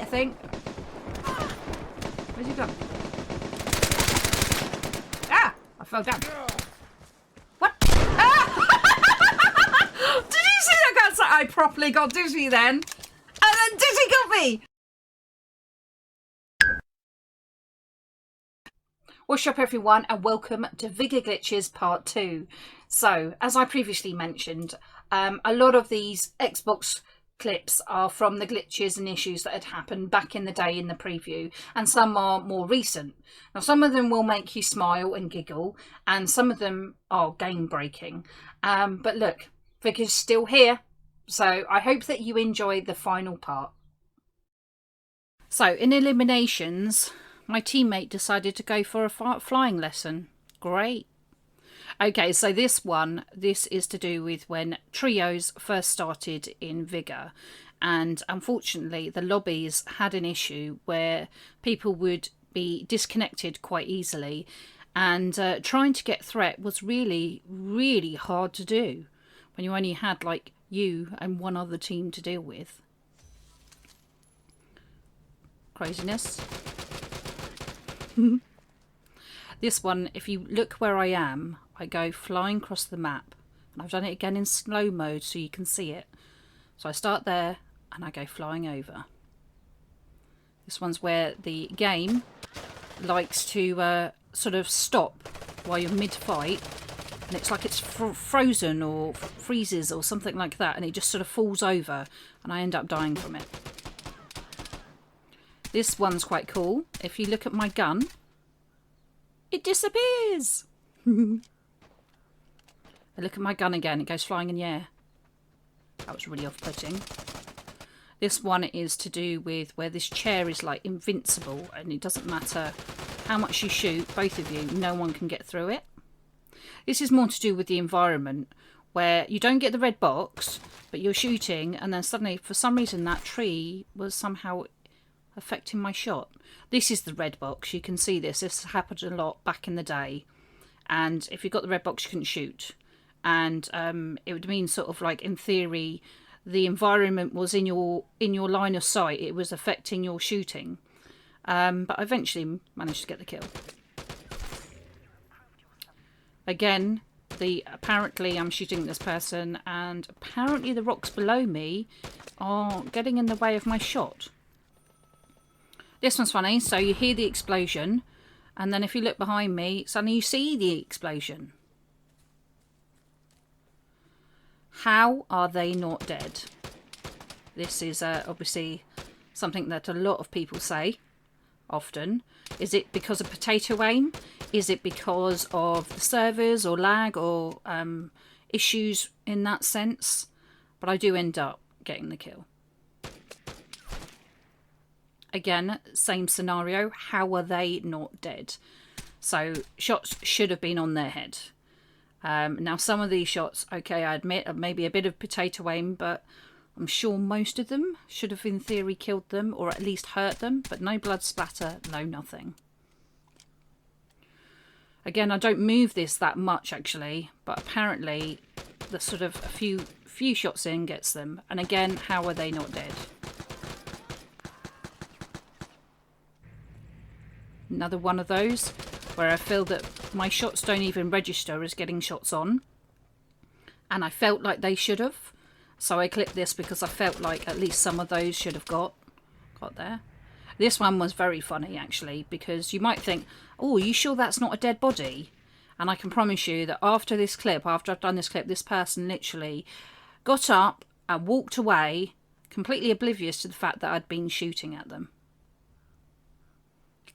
think. Where's he gone? Ah! I fell down. What? Ah! Did you see that guy? I properly got dizzy then. And then Dizzy got me. What's up everyone, and welcome to Vigor Glitches Part 2. So, as I previously mentioned, a lot of these Xbox clips are from the glitches and issues that had happened back in the day in the preview, and some are more recent. Now, some of them will make you smile and giggle, and some of them are game breaking. But look, Vigor's still here, so I hope that you enjoy the final part. So, in eliminations, my teammate decided to go for a flying lesson. Great. Okay, so this is to do with when trios first started in Vigor. And unfortunately, the lobbies had an issue where people would be disconnected quite easily. And trying to get threat was really, really hard to do when you only had like you and one other team to deal with. Craziness. This one, if you look where I am, I go flying across the map, and I've done it again in slow mode so you can see it. So I start there and I go flying over. This one's where the game likes to sort of stop while you're mid-fight, and it's like it's frozen or freezes or something like that, and it just sort of falls over and I end up dying from it. This one's quite cool. If you look at my gun, it disappears. I look at my gun again, it goes flying in the air. That was really off-putting. This one is to do with where this chair is like invincible, and it doesn't matter how much you shoot, both of you, no one can get through it. This is more to do with the environment, where you don't get the red box, but you're shooting, and then suddenly, for some reason, that tree was somehow affecting my shot. This is the red box. You can see this. This happened a lot back in the day. And if you got the red box, you couldn't shoot. And it would mean sort of like, in theory, the environment was in your line of sight. It was affecting your shooting. But I eventually managed to get the kill. Again, apparently I'm shooting this person, and apparently the rocks below me are getting in the way of my shot. This one's funny. So you hear the explosion, and then if you look behind me, suddenly you see the explosion. How are they not dead? This is obviously something that a lot of people say often. Is it because of potato aim? Is it because of the servers or lag or issues in that sense? But I do end up getting the kill. Again, same scenario. How are they not dead? So shots should have been on their head. Now some of these shots, okay, I admit, maybe a bit of potato aim, but I'm sure most of them should have in theory killed them or at least hurt them, but no blood splatter, no nothing. Again, I don't move this that much actually, but apparently the sort of a few shots in gets them. And again, how are they not dead? Another one of those where I feel that my shots don't even register as getting shots on. And I felt like they should have. So I clipped this because I felt like at least some of those should have got there. This one was very funny actually, because you might think, oh, are you sure that's not a dead body? And I can promise you that after this clip, after I've done this clip, this person literally got up and walked away, completely oblivious to the fact that I'd been shooting at them.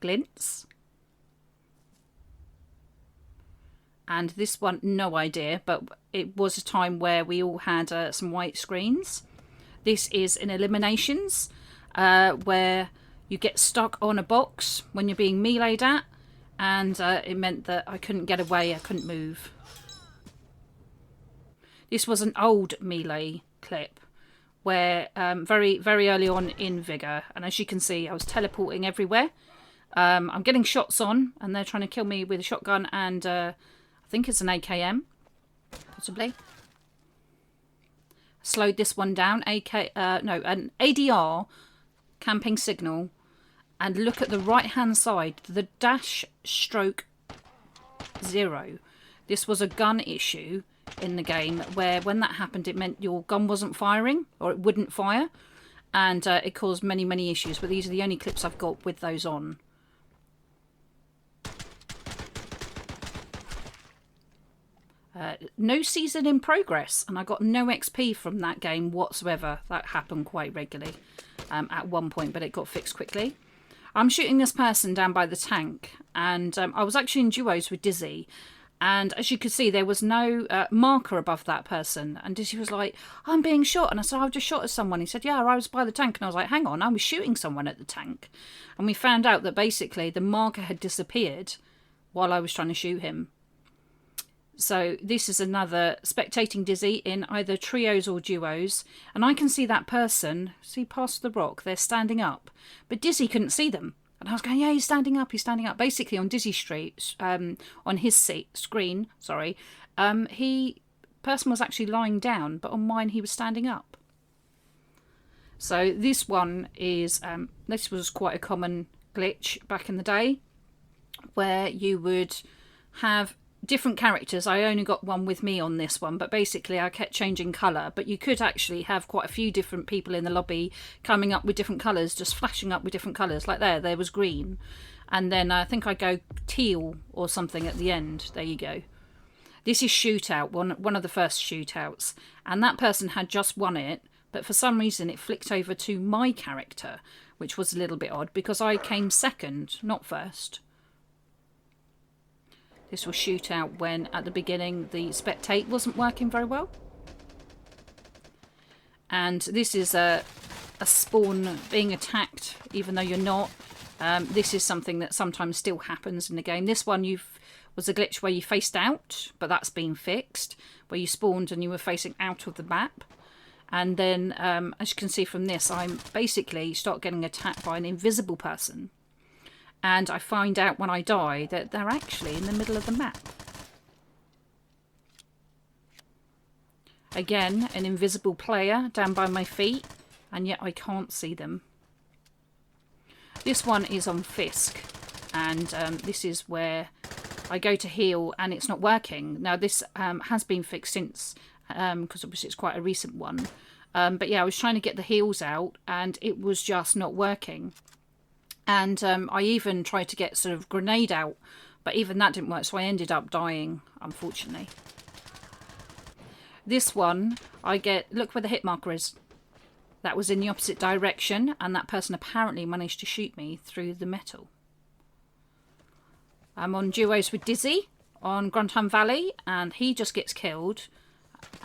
Glints. And this one, no idea, but it was a time where we all had some white screens. This is in eliminations, where you get stuck on a box when you're being meleeed at, and it meant that I couldn't get away, I couldn't move. This was an old melee clip where very, very early on in Vigor, and as you can see, I was teleporting everywhere. I'm getting shots on, and they're trying to kill me with a shotgun and I think it's an AKM, possibly. Slowed this one down. An ADR camping signal, and look at the right hand side, the dash stroke 0. This was a gun issue in the game where when that happened it meant your gun wasn't firing, or it wouldn't fire, and it caused many issues, but these are the only clips I've got with those on. No season in progress, and I got no XP from that game whatsoever. That happened quite regularly at one point, but it got fixed quickly. I'm shooting this person down by the tank, and I was actually in duos with Dizzy, and as you could see there was no marker above that person, and Dizzy was like, I'm being shot, and I said, I've just shot at someone. He said, yeah, I was by the tank, and I was like, hang on, I was shooting someone at the tank. And we found out that basically the marker had disappeared while I was trying to shoot him. So this is another spectating Dizzy in either trios or duos, and I can see that person, see past the rock, they're standing up, but Dizzy couldn't see them. And I was going, yeah, he's standing up, he's standing up. Basically on Dizzy Street, on his screen, sorry, person was actually lying down, but on mine he was standing up. So this one is, this was quite a common glitch back in the day, where you would have different characters. I only got one with me on this one, but basically I kept changing colour, but you could actually have quite a few different people in the lobby coming up with different colours, just flashing up with different colours. Like there was green, and then I think I go teal or something at the end. There you go. This is shootout, one of the first shootouts, and that person had just won it, but for some reason it flicked over to my character, which was a little bit odd because I came second, not first. This was shootout when, at the beginning, the spectate wasn't working very well. And this is a spawn being attacked, even though you're not. This is something that sometimes still happens in the game. This one was a glitch where you faced out, but that's been fixed. Where you spawned and you were facing out of the map. And then, as you can see from this, I'm basically start getting attacked by an invisible person. And I find out when I die that they're actually in the middle of the map. Again, an invisible player down by my feet, and yet I can't see them. This one is on Fisk, and this is where I go to heal and it's not working. Now this has been fixed since, because obviously it's quite a recent one. But yeah, I was trying to get the heals out and it was just not working. And I even tried to get sort of grenade out, but even that didn't work, so I ended up dying, unfortunately. This one, I get, look where the hit marker is. That was in the opposite direction, and that person apparently managed to shoot me through the metal. I'm on duos with Dizzy on Gruntheim Valley, and he just gets killed.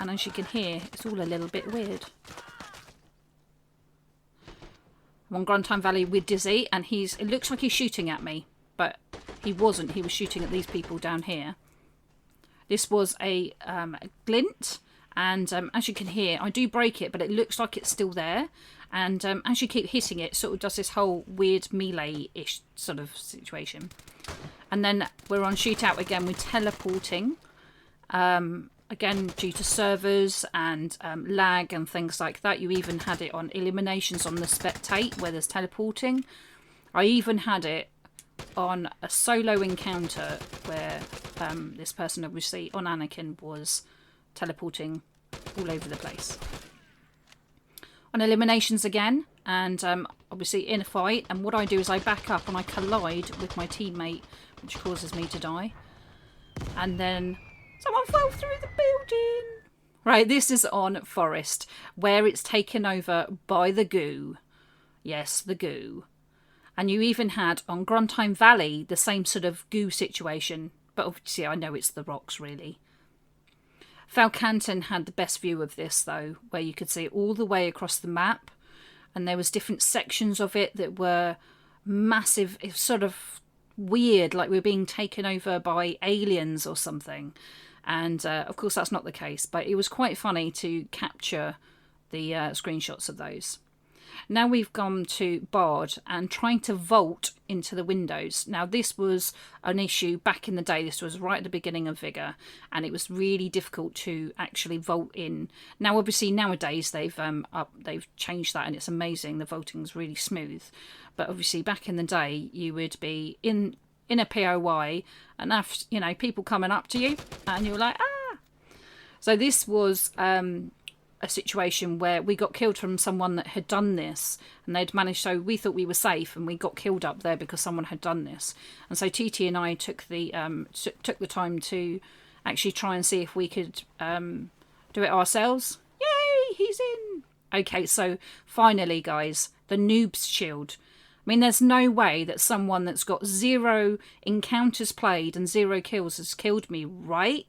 And as you can hear, it's all a little bit weird. I'm on Gruntheim Valley with Dizzy, and it looks like he's shooting at me, but he wasn't. He was shooting at these people down here. This was a glint, and as you can hear, I do break it, but it looks like it's still there. And as you keep hitting it, sort of does this whole weird melee-ish sort of situation. And then we're on shootout again with teleporting. Again, due to servers and lag and things like that. You even had it on eliminations on the spectate where there's teleporting. I even had it on a solo encounter where this person, obviously on Anakin, was teleporting all over the place. On eliminations again, and obviously in a fight, and what I do is I back up and I collide with my teammate, which causes me to die. And then someone fell through the building. Right, this is on Forest, where it's taken over by the goo. Yes, the goo. And you even had on Gruntheim Valley the same sort of goo situation, but obviously I know it's the rocks really. Falcanton had the best view of this though, where you could see it all the way across the map, and there was different sections of it that were massive, sort of weird, like we were being taken over by aliens or something. And of course that's not the case, but it was quite funny to capture the screenshots of those. Now we've gone to Bard and trying to vault into the windows. Now this was an issue back in the day. This was right at the beginning of Vigor, and it was really difficult to actually vault in. Now obviously nowadays they've changed that, and it's amazing. The vaulting's really smooth. But obviously back in the day you would be in a POI and have, you know, people coming up to you and you're like, ah. So this was a situation where we got killed from someone that had done this, and they'd managed, so we thought we were safe and we got killed up there because someone had done this. And so TT and I took the time to actually try and see if we could do it ourselves. Yay, he's in. Okay, so finally guys, the noob's shield. I mean, there's no way that someone that's got 0 encounters played and 0 kills has killed me, right?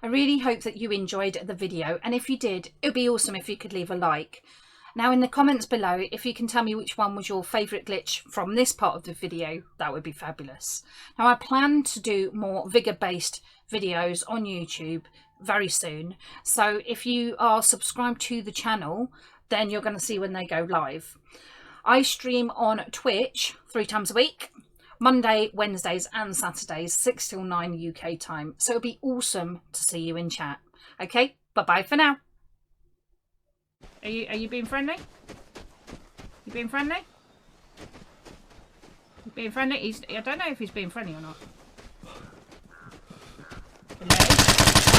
I really hope that you enjoyed the video, and if you did, it would be awesome if you could leave a like. Now in the comments below, if you can tell me which one was your favourite glitch from this part of the video, that would be fabulous. Now I plan to do more Vigor based videos on YouTube very soon, so if you are subscribed to the channel, then you're going to see when they go live. I stream on Twitch 3 times a week. Monday, Wednesdays and Saturdays, 6 till 9 UK time. So it'll be awesome to see you in chat. Okay, bye-bye for now. Are you being friendly? You being friendly? You being friendly? I don't know if he's being friendly or not. Hello?